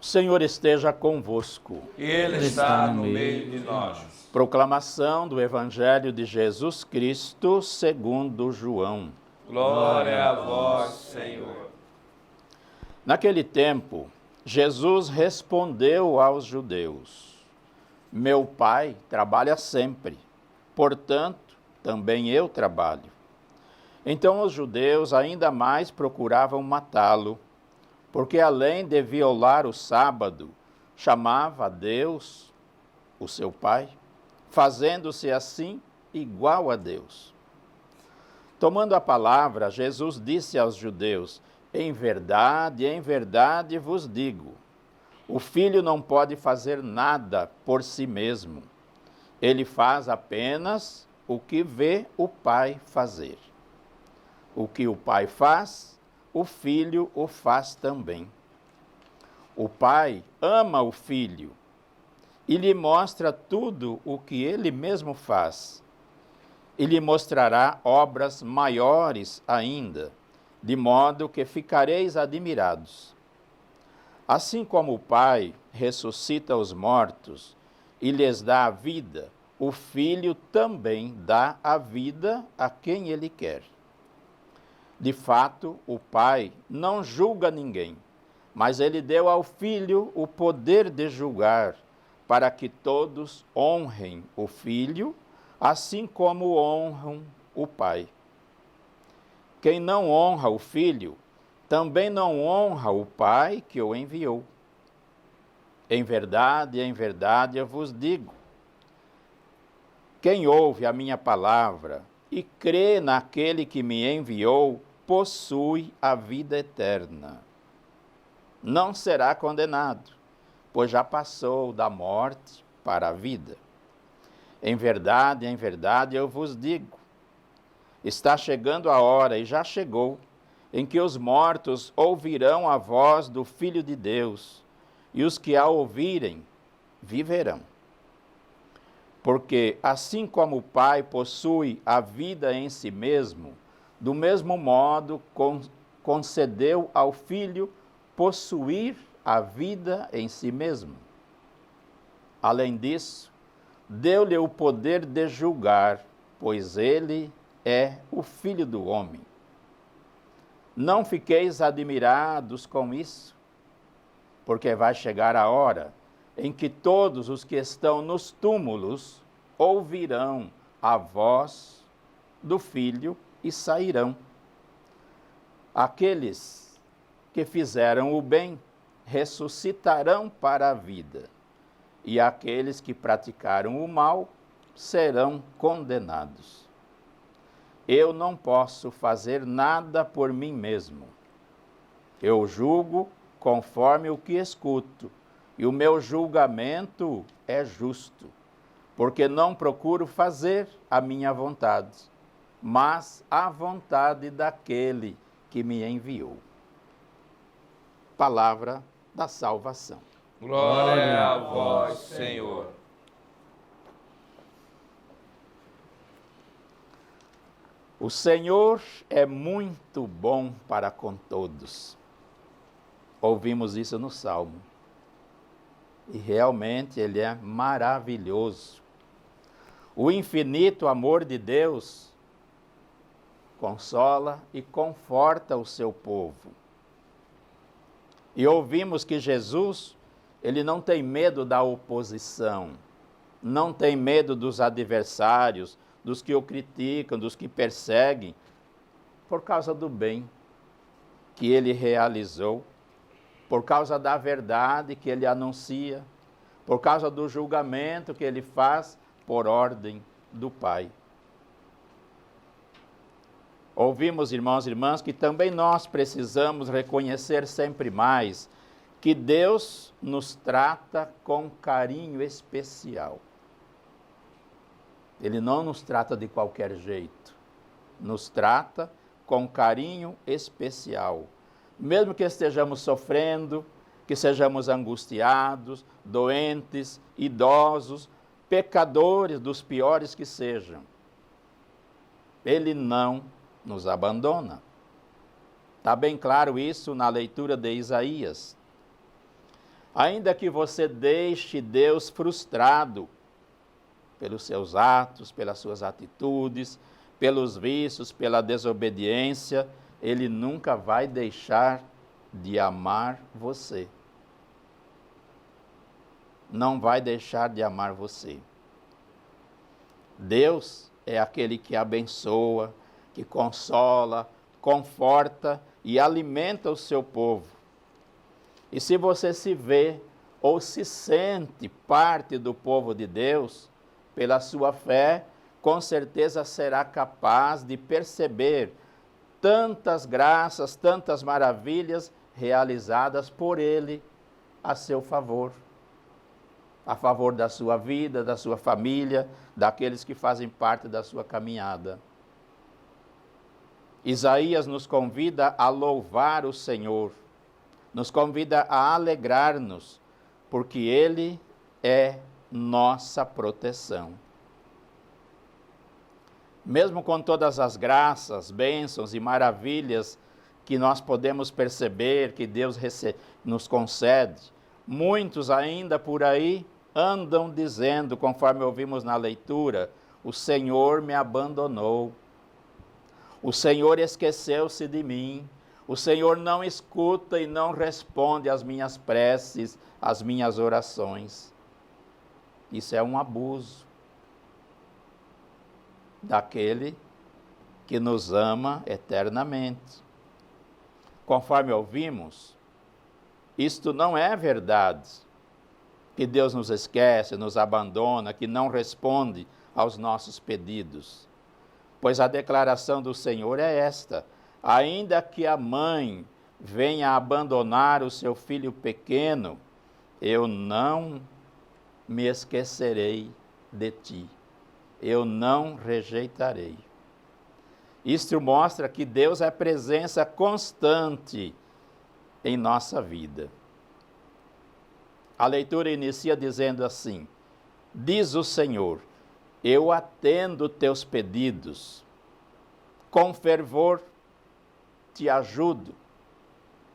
Senhor esteja convosco. Ele está no meio de nós. Proclamação do Evangelho de Jesus Cristo segundo João. Glória a vós, Senhor. Naquele tempo, Jesus respondeu aos judeus: Meu Pai trabalha sempre, portanto, também eu trabalho. Então os judeus ainda mais procuravam matá-lo, porque além de violar o sábado, chamava a Deus, o seu Pai, fazendo-se assim igual a Deus. Tomando a palavra, Jesus disse aos judeus: em verdade vos digo, o Filho não pode fazer nada por si mesmo. Ele faz apenas o que vê o Pai fazer. O que o Pai faz, o Filho o faz também. O Pai ama o Filho e lhe mostra tudo o que ele mesmo faz. E lhe mostrará obras maiores ainda, de modo que ficareis admirados. Assim como o Pai ressuscita os mortos e lhes dá a vida, o Filho também dá a vida a quem ele quer. De fato, o Pai não julga ninguém, mas ele deu ao Filho o poder de julgar, para que todos honrem o Filho, assim como honram o Pai. Quem não honra o Filho, também não honra o Pai que o enviou. Em verdade eu vos digo, quem ouve a minha palavra e crê naquele que me enviou, possui a vida eterna. Não será condenado, pois já passou da morte para a vida. Em verdade eu vos digo, está chegando a hora, e já chegou, em que os mortos ouvirão a voz do Filho de Deus, e os que a ouvirem viverão. Porque assim como o Pai possui a vida em si mesmo, do mesmo modo concedeu ao Filho possuir a vida em si mesmo. Além disso, deu-lhe o poder de julgar, pois ele é o Filho do homem. Não fiqueis admirados com isso, porque vai chegar a hora em que todos os que estão nos túmulos ouvirão a voz do Filho e sairão. Aqueles que fizeram o bem ressuscitarão para a vida, e aqueles que praticaram o mal serão condenados. Eu não posso fazer nada por mim mesmo. Eu julgo conforme o que escuto, e o meu julgamento é justo, porque não procuro fazer a minha vontade, mas a vontade daquele que me enviou. Palavra da salvação. Glória a vós, Senhor. O Senhor é muito bom para com todos. Ouvimos isso no Salmo. E realmente ele é maravilhoso. O infinito amor de Deus consola e conforta o seu povo. E ouvimos que Jesus, ele não tem medo da oposição, não tem medo dos adversários, dos que o criticam, dos que perseguem, por causa do bem que ele realizou, por causa da verdade que ele anuncia, por causa do julgamento que ele faz por ordem do Pai. Ouvimos, irmãos e irmãs, que também nós precisamos reconhecer sempre mais que Deus nos trata com carinho especial. Ele não nos trata de qualquer jeito, nos trata com carinho especial. Mesmo que estejamos sofrendo, que sejamos angustiados, doentes, idosos, pecadores dos piores que sejam, Ele não nos abandona. Está bem claro isso na leitura de Isaías. Ainda que você deixe Deus frustrado pelos seus atos, pelas suas atitudes, pelos vícios, pela desobediência, Ele nunca vai deixar de amar você. Não vai deixar de amar você. Deus é aquele que abençoa, que consola, conforta e alimenta o seu povo. E se você se vê ou se sente parte do povo de Deus, pela sua fé, com certeza será capaz de perceber tantas graças, tantas maravilhas realizadas por Ele a seu favor. A favor da sua vida, da sua família, daqueles que fazem parte da sua caminhada. Isaías nos convida a louvar o Senhor, nos convida a alegrar-nos, porque Ele é nossa proteção. Mesmo com todas as graças, bênçãos e maravilhas que nós podemos perceber que Deus nos concede, muitos ainda por aí andam dizendo, conforme ouvimos na leitura, o Senhor me abandonou, o Senhor esqueceu-se de mim, o Senhor não escuta e não responde às minhas preces, às minhas orações. Isso é um abuso daquele que nos ama eternamente. Conforme ouvimos, isto não é verdade, que Deus nos esquece, nos abandona, que não responde aos nossos pedidos. Pois a declaração do Senhor é esta: ainda que a mãe venha abandonar o seu filho pequeno, eu não me esquecerei de ti, eu não rejeitarei. Isto mostra que Deus é presença constante em nossa vida. A leitura inicia dizendo assim: diz o Senhor, eu atendo teus pedidos, com fervor te ajudo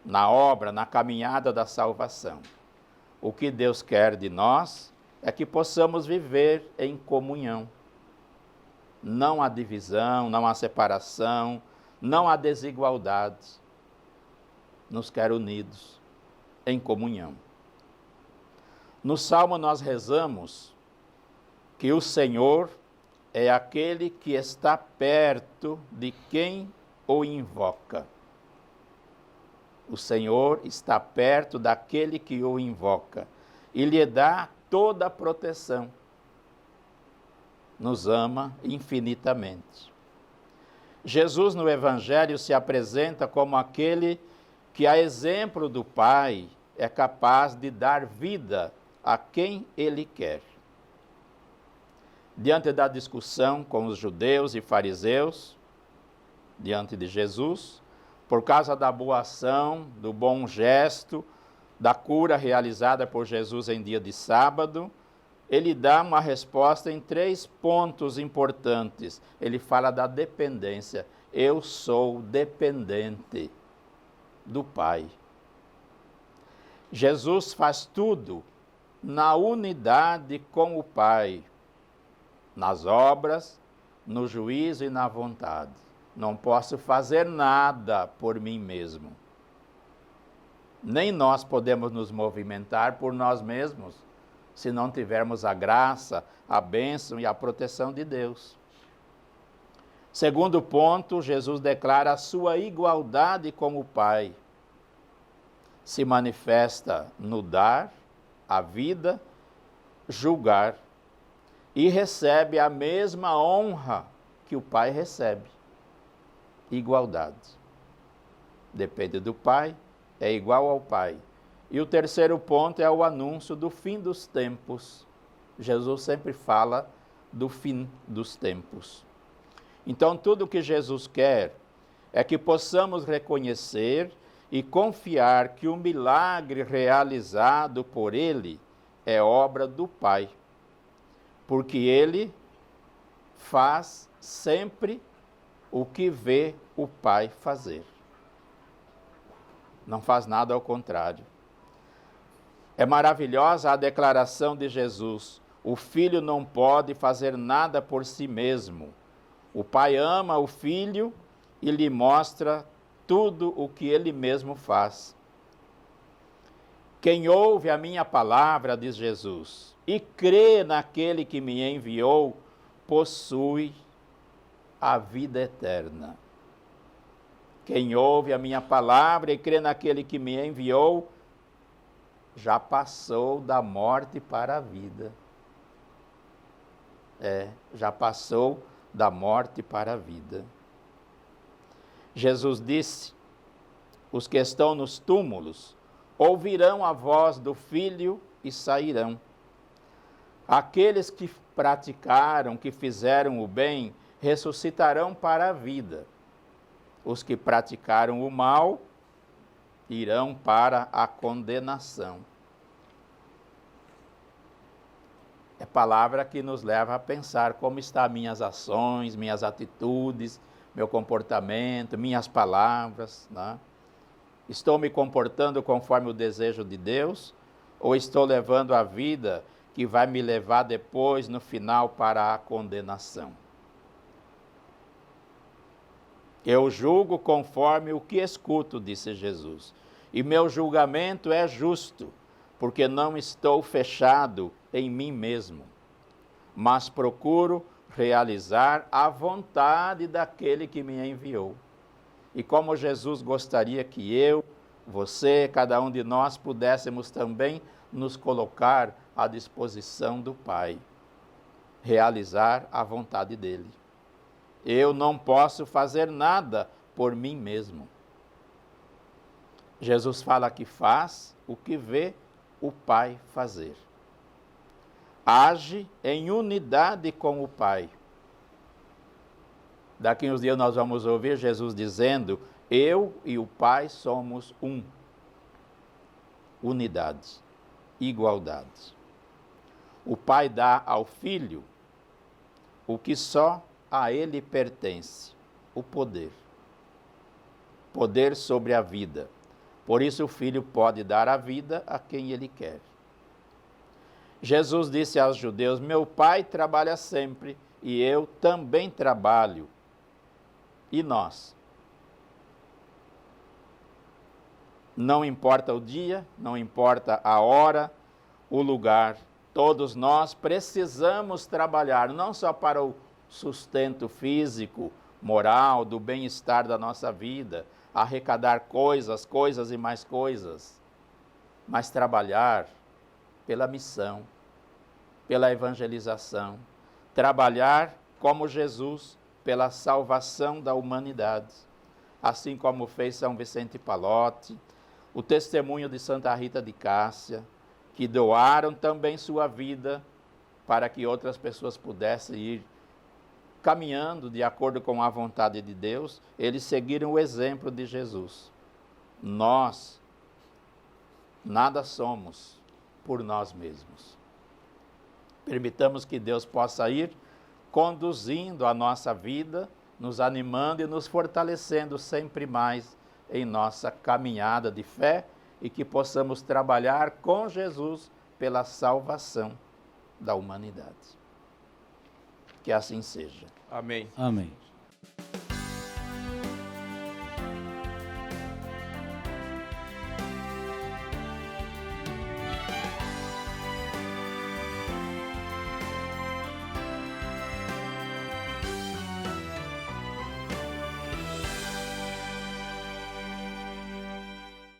na obra, na caminhada da salvação. O que Deus quer de nós é que possamos viver em comunhão. Não há divisão, não há separação, não há desigualdade. Nos quer unidos em comunhão. No Salmo nós rezamos que o Senhor é aquele que está perto de quem o invoca. O Senhor está perto daquele que o invoca e lhe dá toda a proteção. Nos ama infinitamente. Jesus no Evangelho se apresenta como aquele que, a exemplo do Pai, é capaz de dar vida a quem Ele quer. Diante da discussão com os judeus e fariseus, diante de Jesus, por causa da boa ação, do bom gesto, da cura realizada por Jesus em dia de sábado, ele dá uma resposta em 3 pontos importantes. Ele fala da dependência. Eu sou dependente do Pai. Jesus faz tudo na unidade com o Pai, nas obras, no juízo e na vontade. Não posso fazer nada por mim mesmo. Nem nós podemos nos movimentar por nós mesmos, se não tivermos a graça, a bênção e a proteção de Deus. Segundo ponto, Jesus declara a sua igualdade com o Pai. Se manifesta no dar a vida, julgar, e recebe a mesma honra que o Pai recebe. Igualdade. Depende do Pai, é igual ao Pai. E o terceiro ponto é o anúncio do fim dos tempos. Jesus sempre fala do fim dos tempos. Então, tudo o que Jesus quer é que possamos reconhecer e confiar que o milagre realizado por Ele é obra do Pai, porque Ele faz sempre o que vê o Pai fazer. Não faz nada ao contrário. É maravilhosa a declaração de Jesus: o filho não pode fazer nada por si mesmo. O pai ama o filho e lhe mostra tudo o que ele mesmo faz. Quem ouve a minha palavra, diz Jesus, e crê naquele que me enviou, possui a vida eterna. Quem ouve a minha palavra e crê naquele que me enviou, já passou da morte para a vida. Já passou da morte para a vida. Jesus disse: os que estão nos túmulos ouvirão a voz do Filho e sairão. Aqueles que praticaram, que fizeram o bem, ressuscitarão para a vida. Os que praticaram o mal irão para a condenação. É palavra que nos leva a pensar como estão minhas ações, minhas atitudes, meu comportamento, minhas palavras, né? Estou me comportando conforme o desejo de Deus ou estou levando a vida que vai me levar depois, no final, para a condenação? Eu julgo conforme o que escuto, disse Jesus, e meu julgamento é justo, porque não estou fechado em mim mesmo, mas procuro realizar a vontade daquele que me enviou. E como Jesus gostaria que eu, você, cada um de nós pudéssemos também nos colocar à disposição do Pai, realizar a vontade dele. Eu não posso fazer nada por mim mesmo. Jesus fala que faz o que vê o Pai fazer. Age em unidade com o Pai. Daqui uns dias nós vamos ouvir Jesus dizendo: eu e o Pai somos um. Unidade, igualdade. O Pai dá ao Filho o que só a ele pertence, o poder. Poder sobre a vida. Por isso o Filho pode dar a vida a quem ele quer. Jesus disse aos judeus: meu Pai trabalha sempre e eu também trabalho. E nós? Não importa o dia, não importa a hora, o lugar, todos nós precisamos trabalhar, não só para o sustento físico, moral, do bem-estar da nossa vida, arrecadar coisas e mais coisas, mas trabalhar pela missão, pela evangelização, trabalhar como Jesus, pela salvação da humanidade, assim como fez São Vicente Pallotti, o testemunho de Santa Rita de Cássia, que doaram também sua vida para que outras pessoas pudessem ir caminhando de acordo com a vontade de Deus. Eles seguiram o exemplo de Jesus. Nós nada somos por nós mesmos. Permitamos que Deus possa ir conduzindo a nossa vida, nos animando e nos fortalecendo sempre mais em nossa caminhada de fé e que possamos trabalhar com Jesus pela salvação da humanidade. Que assim seja. Amém. Amém.